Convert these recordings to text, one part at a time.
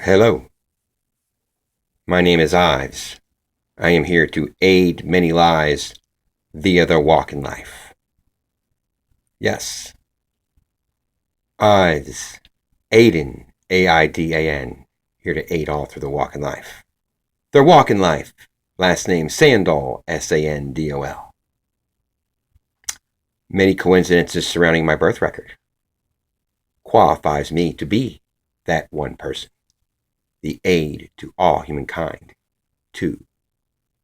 Hello, my name is Ives. I am here to aid many lives via their walk in life. Yes, Ives, Aiden, Aidan, here to aid all through the walk in life. Their walk in life, last name Sandol, Sandol. Many coincidences surrounding my birth record qualifies me to be that one person, the aid to all humankind, to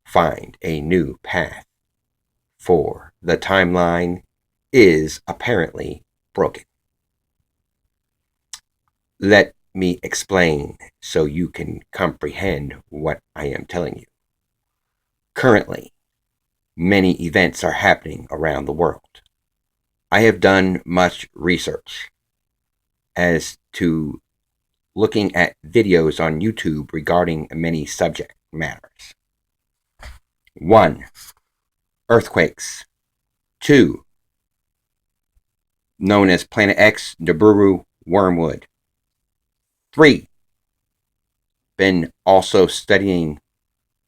find a new path, for the timeline is apparently broken. Let me explain so you can comprehend what I am telling you. Currently, many events are happening around the world. I have done much research as to looking at videos on YouTube regarding many subject matters. 1. Earthquakes. 2. Known as Planet X, Nibiru, Wormwood. 3. Been also studying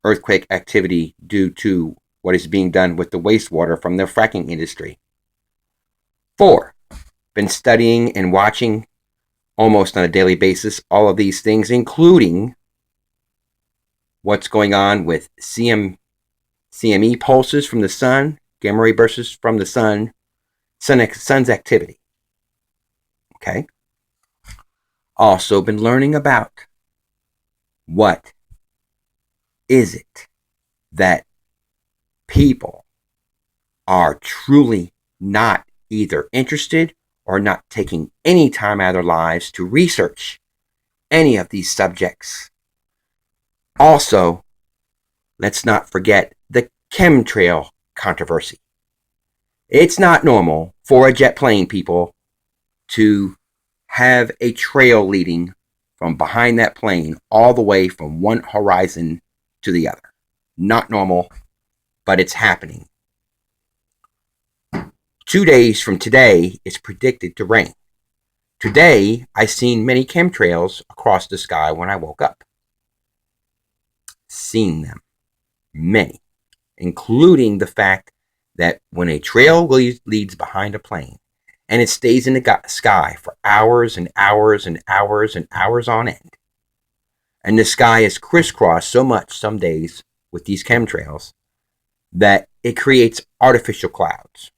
earthquake activity due to what is being done with the wastewater from the fracking industry. 4. Been studying and watching almost on a daily basis all of these things, including what's going on with CME pulses from the sun, gamma ray bursts from the sun's activity. Okay. Also been learning about what is it that people are truly not either interested or not taking any time out of their lives to research any of these subjects. Also, let's not forget the chemtrail controversy. It's not normal for a jet plane, people, to have a trail leading from behind that plane all the way from one horizon to the other. Not normal, but it's happening. 2 days from today, it's predicted to rain. Today, I seen many chemtrails across the sky when I woke up. Seen them. Many. Including the fact that when a trail leads behind a plane and it stays in the sky for hours and hours and hours and hours on end, and the sky is crisscrossed so much some days with these chemtrails that it creates artificial clouds.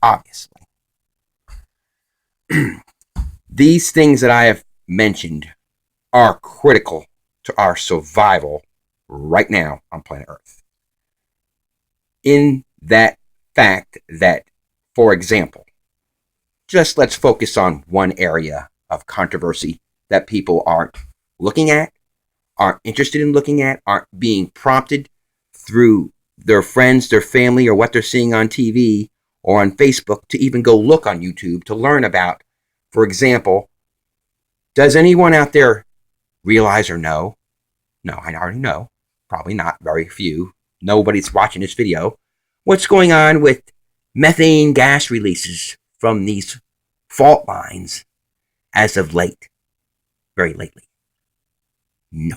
Obviously. These things that I have mentioned are critical to our survival right now on planet Earth. In that fact that, for example, just let's focus on one area of controversy that people aren't looking at, aren't interested in looking at, aren't being prompted through their friends, their family, or what they're seeing on TV or on Facebook to even go look on YouTube to learn about. For example, does anyone out there realize or know? No, I already know. Probably not, very few. Nobody's watching this video. What's going on with methane gas releases from these fault lines as of late? Very lately. No.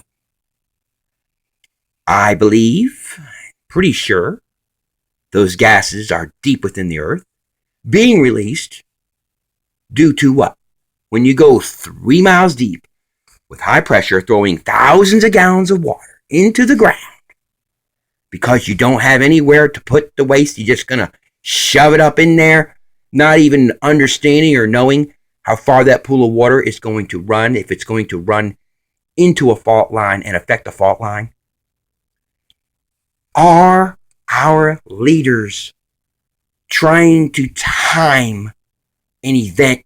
I believe, pretty sure, those gases are deep within the earth, being released due to what? When you go 3 miles deep with high pressure, throwing thousands of gallons of water into the ground because you don't have anywhere to put the waste, you're just going to shove it up in there, not even understanding or knowing how far that pool of water is going to run, if it's going to run into a fault line and affect the fault line. Are our leaders trying to time an event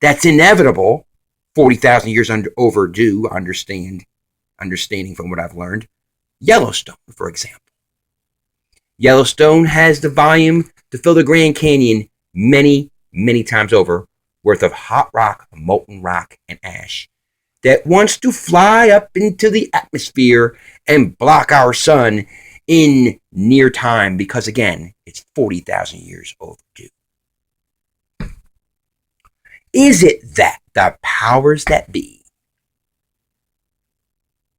that's inevitable, 40,000 years overdue, understanding from what I've learned? Yellowstone, for example. Yellowstone has the volume to fill the Grand Canyon many, many times over, worth of hot rock, molten rock, and ash that wants to fly up into the atmosphere and block our sun in near time because, again, it's 40,000 years overdue. Is it that the powers that be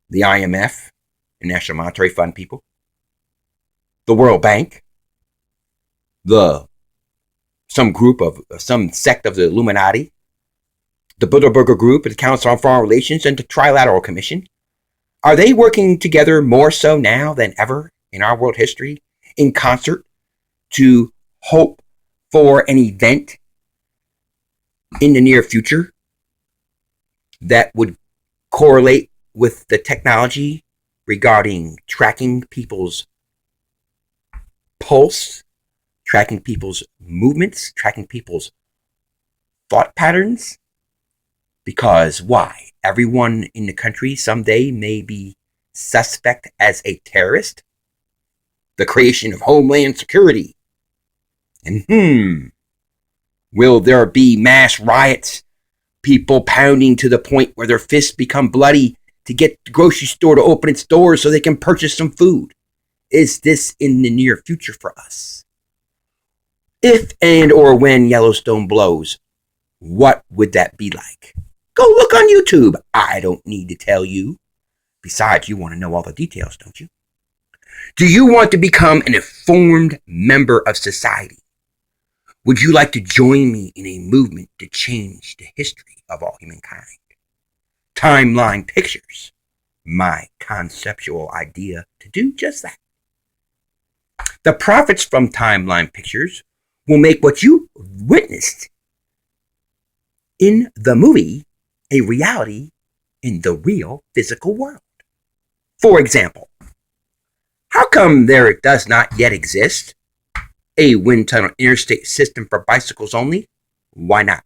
the IMF, the National Monetary Fund people, the World Bank, some sect of the Illuminati, the Bilderberger Group, the Council on Foreign Relations, and the Trilateral Commission? Are they working together more so now than ever in our world history in concert to hope for an event in the near future that would correlate with the technology regarding tracking people's pulse, tracking people's movements, tracking people's thought patterns? Because why? Everyone in the country someday may be suspect as a terrorist. The creation of Homeland Security. And will there be mass riots? People pounding to the point where their fists become bloody to get the grocery store to open its doors so they can purchase some food. Is this in the near future for us? If and or when Yellowstone blows, what would that be like? Go look on YouTube. I don't need to tell you. Besides, you want to know all the details, don't you? Do you want to become an informed member of society? Would you like to join me in a movement to change the history of all humankind? Timeline Pictures, my conceptual idea to do just that. The profits from Timeline Pictures will make what you witnessed in the movie a reality in the real physical world. For example, how come there does not yet exist a wind tunnel interstate system for bicycles only? Why not?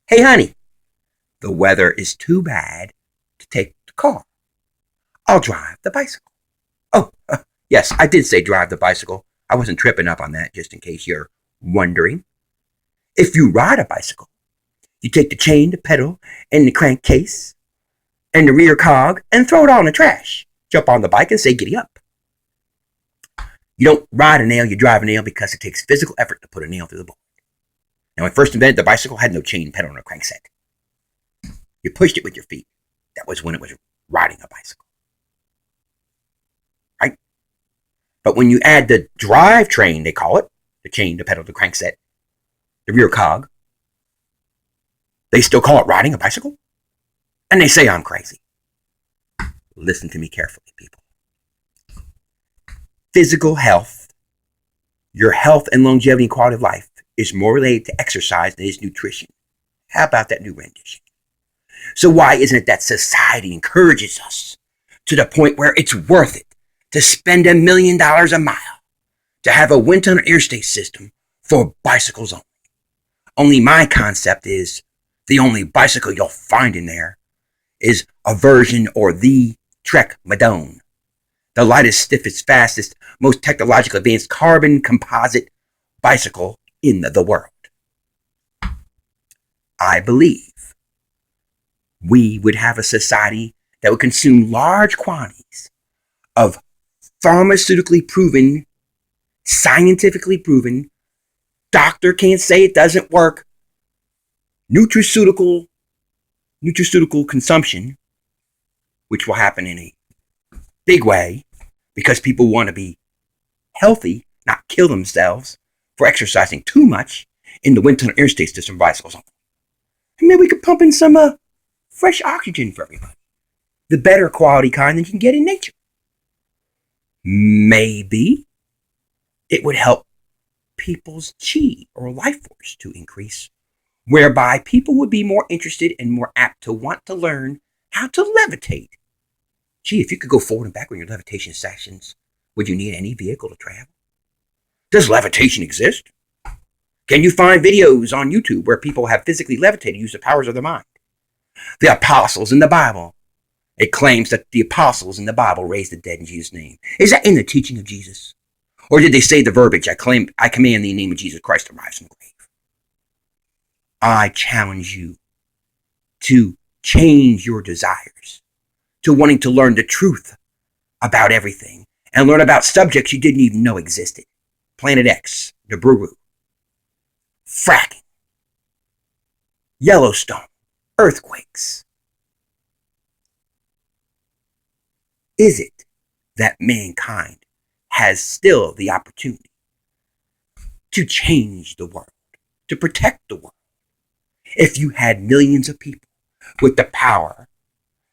Hey honey, the weather is too bad to take the car. I'll drive the bicycle. Oh, yes, I did say drive the bicycle. I wasn't tripping up on that, just in case you're wondering. If you ride a bicycle, you take the chain, the pedal, and the crankcase, and the rear cog, and throw it all in the trash. Jump on the bike and say, giddy up. You don't ride a nail, you drive a nail because it takes physical effort to put a nail through the board. Now, when first invented, the bicycle had no chain, pedal, or crankset. You pushed it with your feet. That was when it was riding a bicycle. Right? But when you add the drivetrain, they call it, the chain, the pedal, the crankset, the rear cog, they still call it riding a bicycle? And they say I'm crazy. Listen to me carefully, people. Physical health, your health and longevity and quality of life is more related to exercise than it is nutrition. How about that new rendition? So why isn't it that society encourages us to the point where it's worth it to spend $1 million a mile to have a wind tunnel interstate system for bicycles only? Only my concept is the only bicycle you'll find in there is a version or the Trek Madone, the lightest, stiffest, fastest, most technologically advanced carbon composite bicycle in the world. I believe we would have a society that would consume large quantities of pharmaceutically proven, scientifically proven, doctor can't say it doesn't work, nutraceutical consumption, which will happen in a big way because people want to be healthy, not kill themselves for exercising too much in the wind tunnel interstate system bicycles. And maybe we could pump in some fresh oxygen for everybody. The better quality kind than you can get in nature. Maybe it would help people's chi or life force to increase, whereby people would be more interested and more apt to want to learn how to levitate. Gee, if you could go forward and back on your levitation sessions, would you need any vehicle to travel? Does levitation exist? Can you find videos on YouTube where people have physically levitated, use the powers of the mind? The apostles in the Bible. It claims that the apostles in the Bible raised the dead in Jesus' name. Is that in the teaching of Jesus? Or did they say the verbiage, I command in the name of Jesus Christ to rise from the grave? I challenge you to change your desires to wanting to learn the truth about everything and learn about subjects you didn't even know existed. Planet X, Nibiru, fracking, Yellowstone, earthquakes. is it that mankind has still the opportunity to change the world, to protect the world? If you had millions of people with the power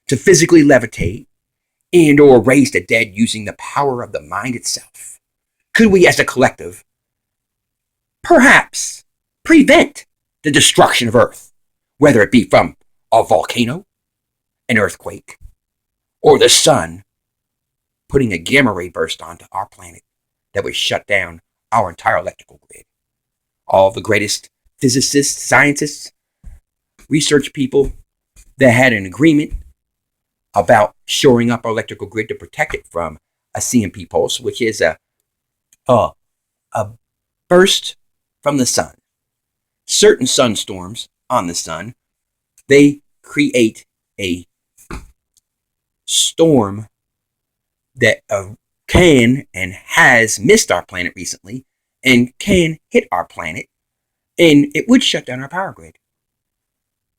to physically levitate and or raise the dead using the power of the mind itself, could we as a collective perhaps prevent the destruction of Earth, whether it be from a volcano, an earthquake, or the sun putting a gamma ray burst onto our planet that would shut down our entire electrical grid? All the greatest physicists, scientists, research people that had an agreement about shoring up our electrical grid to protect it from a CMP pulse, which is a burst from the sun. Certain sunstorms on the sun, they create a storm that can and has missed our planet recently and can hit our planet, and it would shut down our power grid.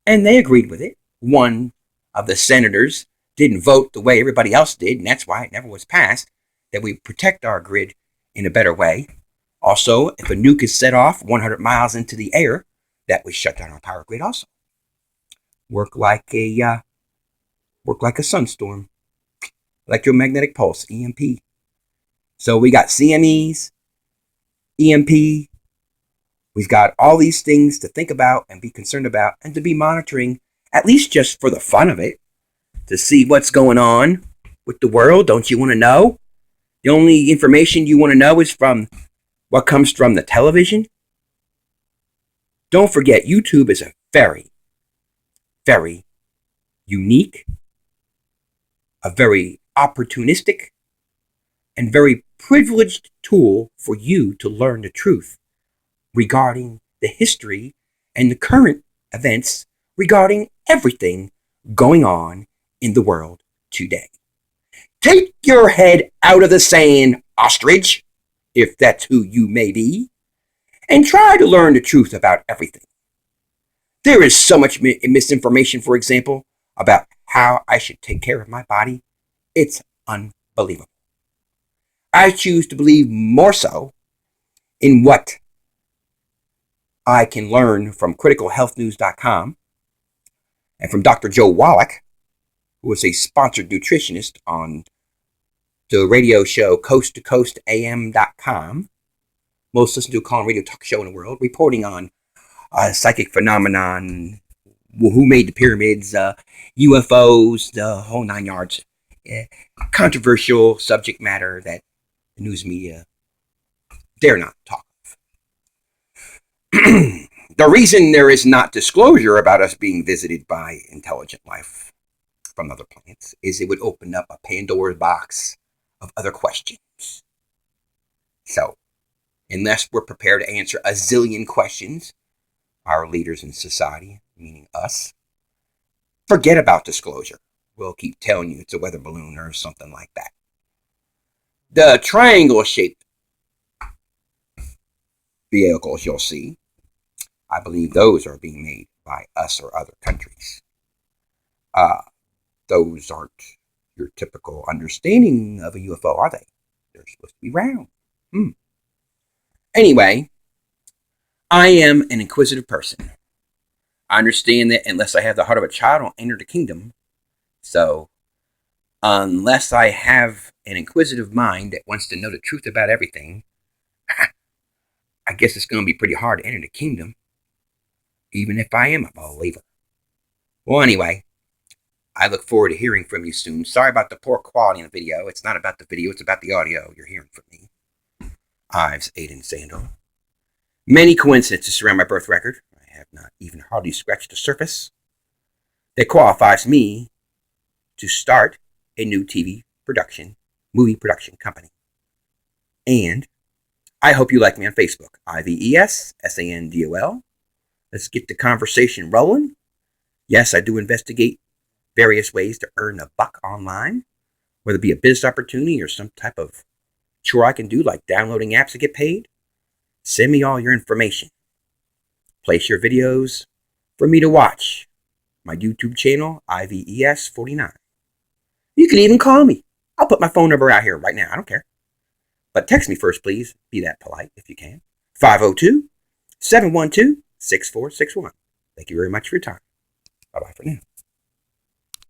And they agreed with it. One of the senators didn't vote the way everybody else did, and that's why it never was passed, that we protect our grid in a better way. Also, if a nuke is set off 100 miles into the air, that would shut down our power grid also. Work like a sunstorm. Electromagnetic pulse, EMP. So we got CMEs, EMP. We've got all these things to think about and be concerned about and to be monitoring, at least just for the fun of it, to see what's going on with the world. Don't you want to know? The only information you want to know is from what comes from the television. Don't forget, YouTube is a very, very unique, a very opportunistic, and very privileged tool for you to learn the truth regarding the history and the current events regarding everything going on in the world today. Take your head out of the sand, ostrich, if that's who you may be, and try to learn the truth about everything. There is so much misinformation, for example, about how I should take care of my body. It's unbelievable. I choose to believe more so in what I can learn from criticalhealthnews.com and from Dr. Joe Wallach, who is a sponsored nutritionist on the radio show coasttocoastam.com, most listened to call radio talk show in the world, reporting on psychic phenomenon, who made the pyramids, UFOs, the whole 9 yards. Controversial subject matter that the news media dare not talk of. The reason there is not disclosure about us being visited by intelligent life from other planets is it would open up a Pandora's box of other questions. So, unless we're prepared to answer a zillion questions, our leaders in society, meaning us, forget about disclosure. We'll keep telling you it's a weather balloon or something like that. The triangle-shaped vehicles you'll see, I believe those are being made by us or other countries. Those aren't your typical understanding of a UFO, are they? They're supposed to be round. Anyway, I am an inquisitive person. I understand that unless I have the heart of a child, I don't enter the kingdom. So, unless I have an inquisitive mind that wants to know the truth about everything, I guess it's going to be pretty hard to enter the kingdom, even if I am a believer. Well, anyway, I look forward to hearing from you soon. Sorry about the poor quality in the video. It's not about the video, it's about the audio you're hearing from me. Ives Aiden Sandel. Many coincidences surround my birth record. I have not even hardly scratched the surface that qualifies me to start a new movie production company. And I hope you like me on Facebook, IVESSANDOL. Let's get the conversation rolling. Yes, I do investigate various ways to earn a buck online, whether it be a business opportunity or some type of chore I can do, like downloading apps to get paid. Send me all your information. Place your videos for me to watch. My YouTube channel, IVES49. You can even call me, I'll put my phone number out here right now. I don't care. But text me first, please. Be that polite if you can. 502 712 6461. Thank you very much for your time. Bye bye for now.